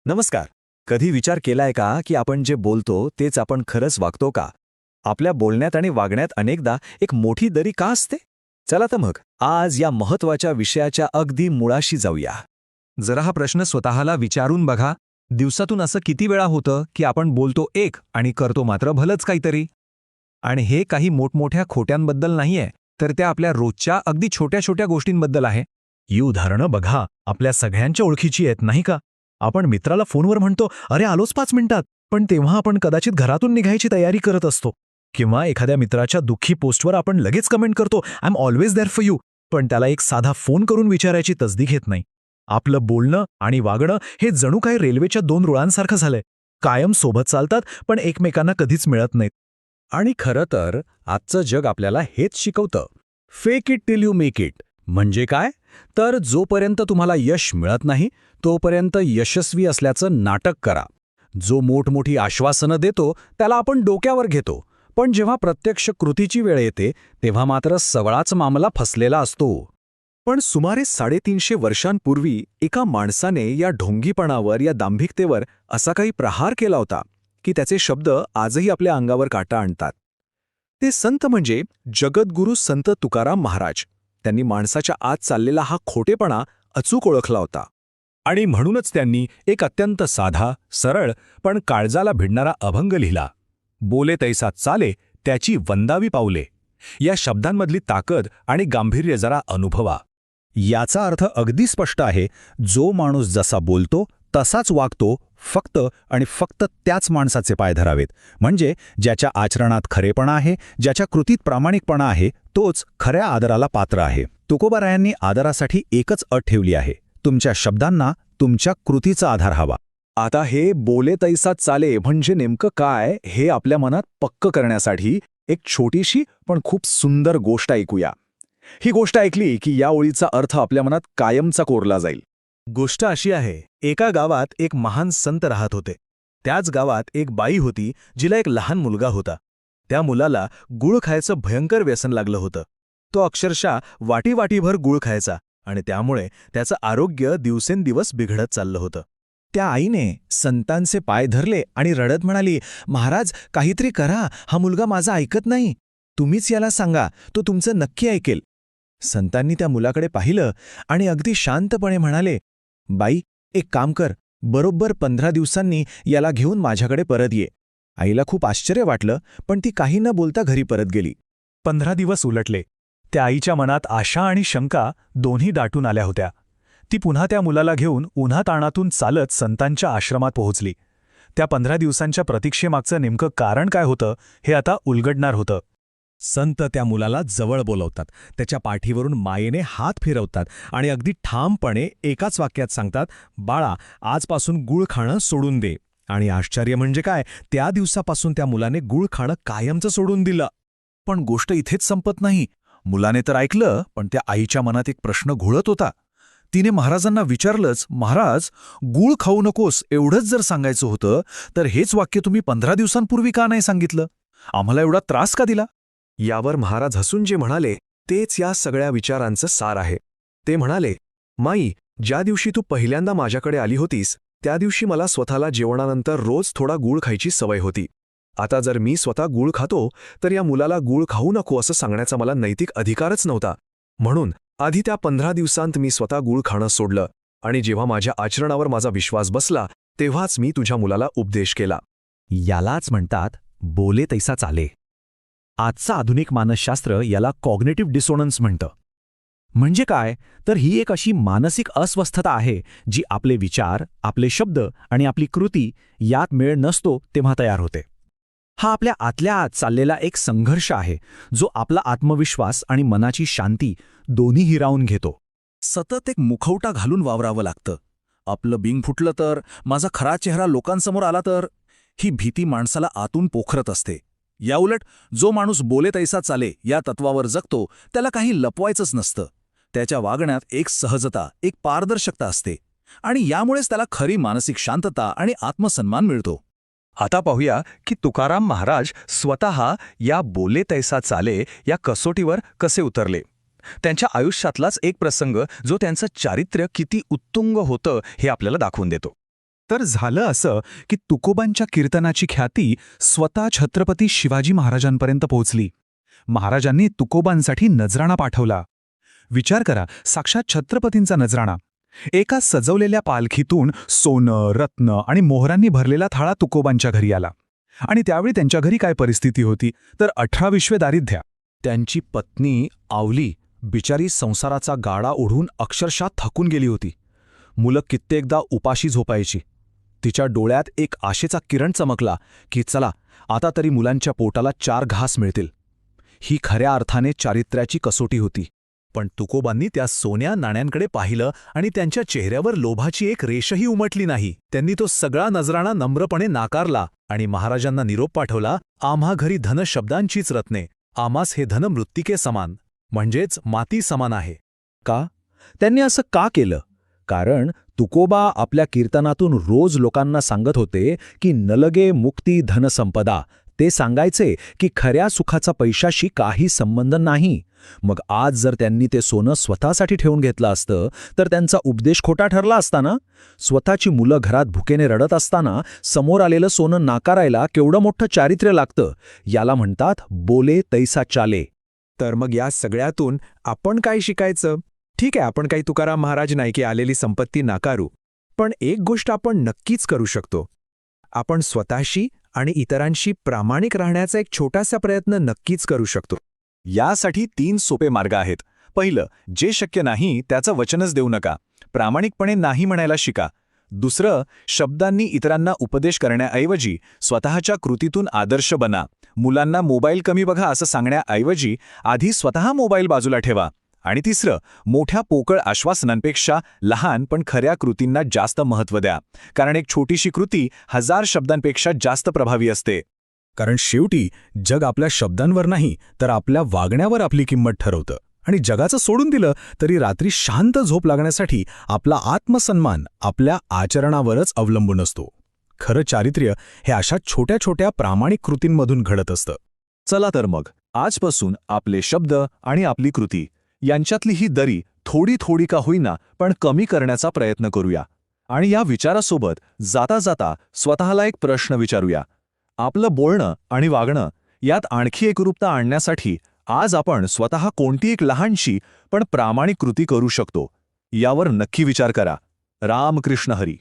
नमस्कार. कधी विचार केलाय का की आपण जे बोलतो तेच आपण खरंच वागतो का? आपल्या बोलण्यात आणि वागण्यात अनेकदा एक मोठी दरी का असते? चला तर मग आज या महत्वाच्या विषयाच्या अगदी मुळाशी जाऊया. जरा हा प्रश्न स्वतःला विचारून बघा. दिवसातून असं किती वेळा होतं की आपण बोलतो एक आणि करतो मात्र भलंच काहीतरी. आणि हे काही मोठमोठ्या खोट्यांबद्दल नाहीये, तर त्या आपल्या रोजच्या अगदी छोट्या छोट्या गोष्टींबद्दल आहे. ही उदाहरणं बघा, आपल्या सगळ्यांच्या ओळखीची आहेत नाही का? आपण मित्राला फोनवर म्हणतो, अरे आलोच 5 मिनिटात, पण तेव्हा आपण कदाचित घरातून निघायची तयारी करत असतो. किंवा एखाद्या मित्राच्या दुःखी पोस्टवर आपण लगेच कमेंट करतो, I am always there for you, पण त्याला एक साधा फोन करून विचारायची तसदी घेत नाही. आपलं बोलणं आणि वागणं हे जणू काही रेल्वेच्या 2 रुळांसारखं झालंय. कायम सोबत चालतात, पण एकमेकांना कधीच मिळत नाहीत. आणि खरं तर आजचं जग आपल्याला हेच शिकवतं. Fake it till you make it. म्हणजे काय? तर जोपर्यंत तुम्हाला यश मिळत नाही तोपर्यंत यशस्वी असल्याचं नाटक करा. जो मोठमोठी आश्वासनं देतो त्याला आपण डोक्यावर घेतो, पण जेव्हा प्रत्यक्ष कृतीची वेळ येते तेव्हा मात्र सगळाच मामला फसलेला असतो. पण सुमारे 350 वर्षांपूर्वी एका माणसाने या ढोंगीपणावर, या दांभिकतेवर असा काही प्रहार केला होता की त्याचे शब्द आजही आपल्या अंगावर काटा आणतात. ते संत म्हणजे जगद्गुरू संत तुकाराम महाराज. त्यांनी माणसाच्या आत चाललेला हा खोटेपणा अचूक ओळखला होता. आणि म्हणूनच त्यांनी एक अत्यंत साधा, सरळ पण काळजाला भिडणारा अभंग लिहिला. बोले तैसा चाले, त्याची वंदावी पाऊले. या शब्दांमधली ताकद आणि गांभीर्य जरा अनुभवा. याचा अर्थ अगदी स्पष्ट आहे. जो माणूस जसा बोलतो तसाच वागतो, फक्त आणि फक्त त्याच माणसाचे पाय धरावेत. म्हणजे ज्याच्या आचरणात खरेपणा आहे, ज्याच्या कृतीत प्रामाणिकपणा आहे, तोच खऱ्या आदराला पात्र आहे. तुकोबारायांनी आदरासाठी एकच अट ठेवली आहे, तुमच्या शब्दांना तुमच्या कृतीचा आधार हवा. आता हे बोले तैसा चाले म्हणजे नेमकं काय हे आपल्या मनात पक्क करण्यासाठी एक छोटीशी पण खूप सुंदर गोष्ट ऐकूया. ही गोष्ट ऐकली की या ओळीचा अर्थ आपल्या मनात कायमचा कोरला जाईल. गोष्ट अशी आहे, एका गावात एक महान संत राहत होते. त्याच गावात एक बाई होती जिला एक लहान मुलगा होता. त्या मुलाला गूळ खायचं भयंकर व्यसन लागलं होतं. तो अक्षरशः वाटीवाटीभर गूळ खायचा आणि त्यामुळे त्याचं आरोग्य दिवसेंदिवस बिघडत चाललं होतं. त्या आईने संतांचे पाय धरले आणि रडत म्हणाली, महाराज काहीतरी करा, हा मुलगा माझा ऐकत नाही. तुम्हीच याला सांगा, तो तुमचं नक्की ऐकेल. संतांनी त्या मुलाकडे पाहिलं आणि अगदी शांतपणे म्हणाले, बाई एक काम कर, बरोबर 15 दिवसांनी याला घेऊन माझ्याकडे परत ये. आईला खूप आश्चर्य वाटलं, पण ती काही न बोलता घरी परत गेली. 15 दिवस उलटले. त्या आईच्या मनात आशा आणि शंका दोन्ही दाटून आल्या होत्या. ती पुन्हा त्या मुलाला घेऊन उन्हाताणातून चालत संतांच्या आश्रमात पोहोचली. त्या 15 दिवसांच्या प्रतीक्षेमागचं नेमकं कारण काय होतं हे आता उलगडणार होतं. संत त्या मुलाला जवळ बोलवतात, त्याच्या पाठीवरून मायेने हात फिरवतात आणि अगदी ठामपणे एकाच वाक्यात सांगतात, बाळा आजपासून गूळ खाणं सोडून दे. आणि आश्चर्य म्हणजे काय, त्या दिवसापासून त्या मुलाने गूळ खाणं कायमचं सोडून दिलं. पण गोष्ट इथेच संपत नाही. मुलाने तर ऐकलं, पण त्या आईच्या मनात एक प्रश्न घोळत होता. तिने महाराजांना विचारलंच, महाराज गूळ खाऊ नकोस एवढंच जर सांगायचं होतं तर हेच वाक्य तुम्ही 15 दिवसांपूर्वी का नाही सांगितलं? आम्हाला एवढा त्रास का दिला? यावर महाराज हसून जे म्हणाले तेच या सगळ्या विचारांचं सार आहे. ते म्हणाले, माई, ज्या दिवशी तू पहिल्यांदा माझ्याकडे आली होतीस त्या दिवशी मला स्वतःला जेवणानंतर रोज थोडा गूळ खायची सवय होती. आता जर मी स्वतः गूळ खातो तर या मुलाला गूळ खाऊ नको असं सांगण्याचा मला नैतिक अधिकारच नव्हता. म्हणून आधी त्या 15 दिवसांत मी स्वतः गूळ खाणं सोडलं आणि जेव्हा माझ्या आचरणावर माझा विश्वास बसला तेव्हाच मी तुझ्या मुलाला उपदेश केला. यालाच म्हणतात बोले तैसा चाले. आजचं आधुनिक मानसशास्त्र याला कॉग्निटिव्ह डिसोनन्स म्हणतं. म्हणजे काय, तर ही एक अशी मानसिक अस्वस्थता आहे जी आपले विचार, आपले शब्द आणि आपली कृती यात मेळ नसतो तेव्हा तयार होते. हा आपल्या आतल्या आत चाललेला एक संघर्ष आहे जो आपला आत्मविश्वास आणि मनाची शांती दोन्ही हिरावून घेतो. सतत एक मुखवटा घालून वावरावं लागतं. आपलं बिंग फुटलं तर, माझा खरा चेहरा लोकांसमोर आला तर, ही भीती माणसाला आतून पोखरत असते. याउलट जो माणूस बोले तैसा चाले या तत्वावर जगतो त्याला काही लपवायचंच नसतं. त्याच्या वागण्यात एक सहजता, एक पारदर्शकता असते आणि यामुळेच त्याला खरी मानसिक शांतता आणि आत्मसन्मान मिळतो. आता पाहूया की तुकाराम महाराज स्वतः या बोले तैसा चाले या कसोटीवर कसे उतरले. त्यांच्या आयुष्यातलाच एक प्रसंग जो त्यांचं चारित्र्य किती उत्तुंग होतं हे आपल्याला दाखवून देतो. तर झालं असं की तुकोबांच्या कीर्तनाची ख्याती स्वतः छत्रपती शिवाजी महाराजांपर्यंत पोहोचली. महाराजांनी तुकोबांसाठी नजराणा पाठवला. विचार करा, साक्षात छत्रपतींचा नजराणा. एका सजवलेल्या पालखीतून सोनं, रत्न आणि मोहरांनी भरलेला थाळा तुकोबांच्या घरी आला. आणि त्यावेळी त्यांच्या घरी काय परिस्थिती होती तर 18 दारिद्र्य. त्यांची पत्नी आवली बिचारी संसाराचा गाडा ओढून अक्षरशः थकून गेली होती. मुलं कित्येकदा उपाशी झोपायची. तिच्या डोळ्यात एक आशेचा किरण चमकला की चला आता तरी मुलांच्या पोटाला 4 घास मिळतील. ही खऱ्या अर्थाने चारित्र्याची कसोटी होती. पण तुकोबांनी त्या सोन्या नाण्यांकडे पाहिलं आणि त्यांच्या चेहऱ्यावर लोभाची एक रेषही उमटली नाही. त्यांनी तो सगळा नजराणा नम्रपणे नाकारला आणि महाराजांना निरोप पाठवला, आम्हा घरी धन शब्दांचीच रत्ने, आम्हास हे धन मृत्तिके समान, म्हणजेच माती समान आहे. का? त्यांनी असं का केलं? कारण तुकोबा आपल्या कीर्तनातून रोज लोकांना सांगत होते की नलगे मुक्ती धनसंपदा. ते सांगायचे की खऱ्या सुखाचा पैशाशी काही संबंध नाही. मग आज जर त्यांनी ते सोनं स्वतःसाठी ठेवून घेतलं असतं तर त्यांचा उपदेश खोटा ठरला असता ना? स्वतःची मुलं घरात भुकेने रडत असताना समोर आलेलं सोनं नाकारायला केवढं मोठं चारित्र्य लागतं. याला म्हणतात बोले तैसा चाले. तर मग या सगळ्यातून आपण काय शिकायचं? ठीक आहे, आपण काही तुकाराम महाराज नाही की आलेली संपत्ती नाकारू, पण एक गोष्ट आपण नक्कीच करू शकतो. आपण स्वतःशी आणि इतरांशी प्रामाणिक राहण्याचा एक छोटासा प्रयत्न नक्कीच करू शकतो. यासाठी 3 सोपे मार्ग आहेत. पहिलं, जे शक्य नाही त्याचं वचनच देऊ नका. प्रामाणिकपणे नाही म्हणायला शिका. दुसरं, शब्दांनी इतरांना उपदेश करण्याऐवजी स्वतःच्या कृतीतून आदर्श बना. मुलांना मोबाईल कमी बघा असं सांगण्याऐवजी आधी स्वतः मोबाईल बाजूला ठेवा. आणि तिसरं, मोठ्या पोकळ आश्वासनांपेक्षा लहान पण खऱ्या कृतींना जास्त महत्त्व द्या. कारण एक छोटीशी कृती 1000 शब्दांपेक्षा जास्त प्रभावी असते. कारण शेवटी जग आपल्या शब्दांवर नाही तर आपल्या वागण्यावर आपली किंमत ठरवतं. आणि जगाचं सोडून दिलं तरी रात्री शांत झोप लागण्यासाठी आपला आत्मसन्मान आपल्या आचरणावरच अवलंबून असतो. खरं चारित्र्य हे अशा छोट्या छोट्या प्रामाणिक कृतींमधून घडत असतं. चला तर मग आजपासून आपले शब्द आणि आपली कृती यांच्यातली ही दरी थोडी थोडी का होईना पण कमी करण्याचा प्रयत्न करूया. आणि या विचारासोबत जाता जाता स्वतःला एक प्रश्न विचारूया. आपलं बोलणं आणि वागणं यात आणखी एकरूपता आणण्यासाठी आज आपण स्वतः कोणती एक लहानशी पण प्रामाणिक कृती करू शकतो यावर नक्की विचार करा. रामकृष्ण हरी.